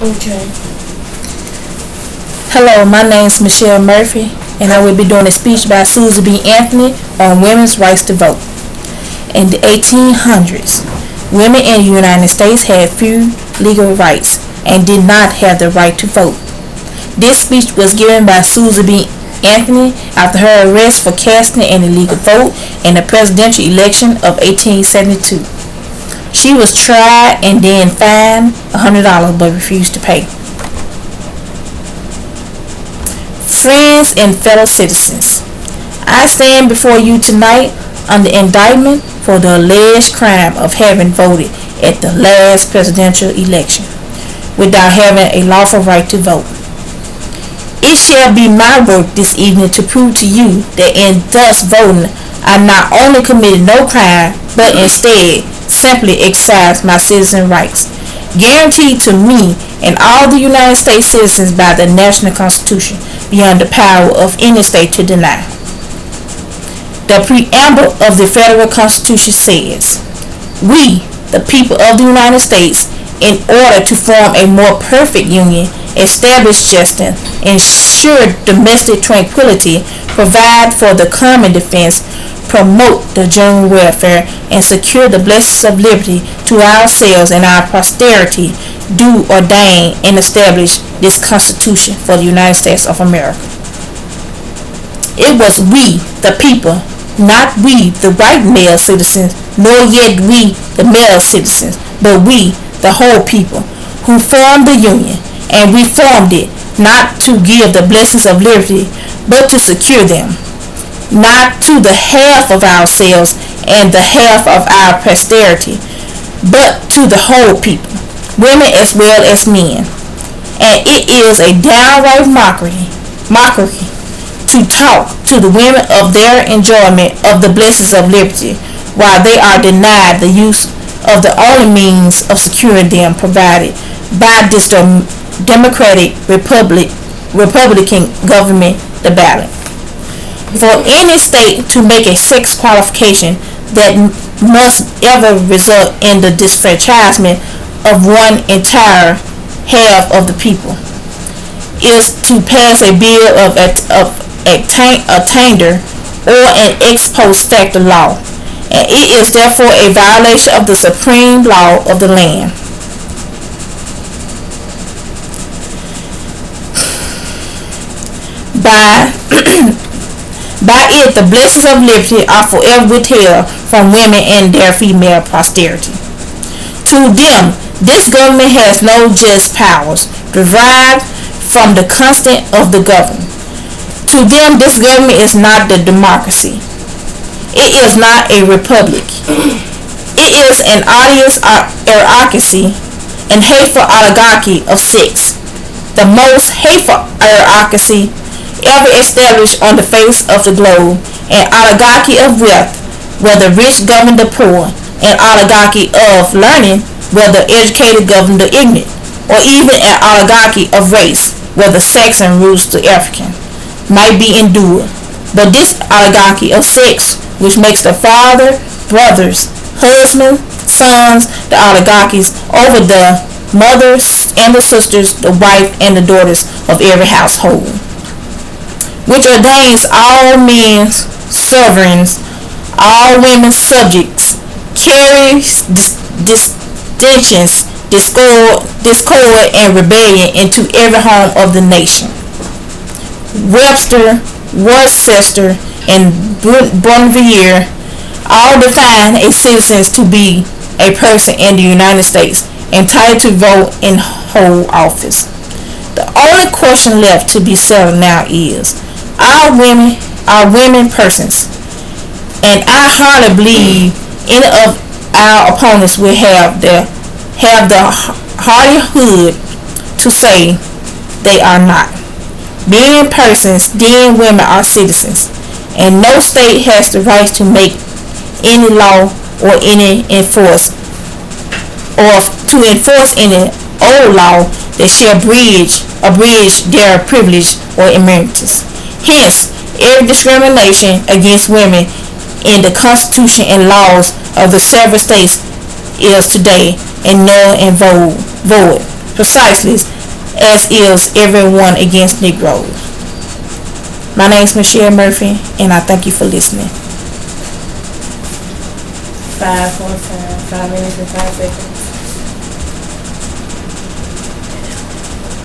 Okay. Hello, my name is Michelle Murphy, and I will be doing a speech by Susan B. Anthony on women's rights to vote. In the 1800s, women in the United States had few legal rights and did not have the right to vote. This speech was given by Susan B. Anthony after her arrest for casting an illegal vote in the presidential election of 1872. She was tried and then fined $100 but refused to pay. Friends and fellow citizens, I stand before you tonight under indictment for the alleged crime of having voted at the last presidential election without having a lawful right to vote. It shall be my work this evening to prove to you that in thus voting I not only committed no crime but instead simply exercised my citizen rights, guaranteed to me and all the United States citizens by the national constitution, beyond the power of any state to deny. The preamble of the federal constitution says, "We, the people of the United States, in order to form a more perfect union, establish justice, ensure domestic tranquility, provide for the common defense, promote the general welfare, and secure the blessings of liberty to ourselves and our posterity, do ordain and establish this Constitution for the United States of America." It was we, the people, not we, the white male citizens, nor yet we, the male citizens, but we, the whole people, who formed the Union, and we formed it not to give the blessings of liberty, but to secure them, not to the half of ourselves and the half of our posterity, but to the whole people, women as well as men. And it is a downright mockery to talk to the women of their enjoyment of the blessings of liberty while they are denied the use of the only means of securing them provided by this democratic republican government, the ballot. For any state to make a sex qualification that must ever result in the disfranchisement of one entire half of the people is to pass a bill of attainder or an ex post facto law, and it is therefore a violation of the supreme law of the land. By it, the blessings of liberty are forever withheld from women and their female posterity. To them, this government has no just powers derived from the consent of the governed. To them, this government is not the democracy. It is not a republic. It is an odious aristocracy and hateful oligarchy of sex, the most hateful aristocracy ever established on the face of the globe, an oligarchy of wealth, where the rich govern the poor, an oligarchy of learning, where the educated govern the ignorant, or even an oligarchy of race, where the Saxon rules the African, might be endured. But this oligarchy of sex, which makes the father, brothers, husbands, sons, the oligarchies over the mothers and the sisters, the wife and the daughters of every household, which ordains all men sovereigns, all women subjects, carries dissensions, discord, and rebellion into every home of the nation. Webster, Worcester, and Bonneville all define a citizen to be a person in the United States entitled to vote and hold office. The only question left to be settled now is, are women persons? And I hardly believe any of our opponents will have the hardihood to say they are not. Being persons, then women are citizens, and no state has the right to make any law or enforce any old law that shall abridge their privilege or immunities. Hence, every discrimination against women in the Constitution and laws of the several states is today and null and void, precisely as is everyone against Negroes. My name is Michelle Murphy, and I thank you for listening. 5:45, 5 minutes and 5 seconds.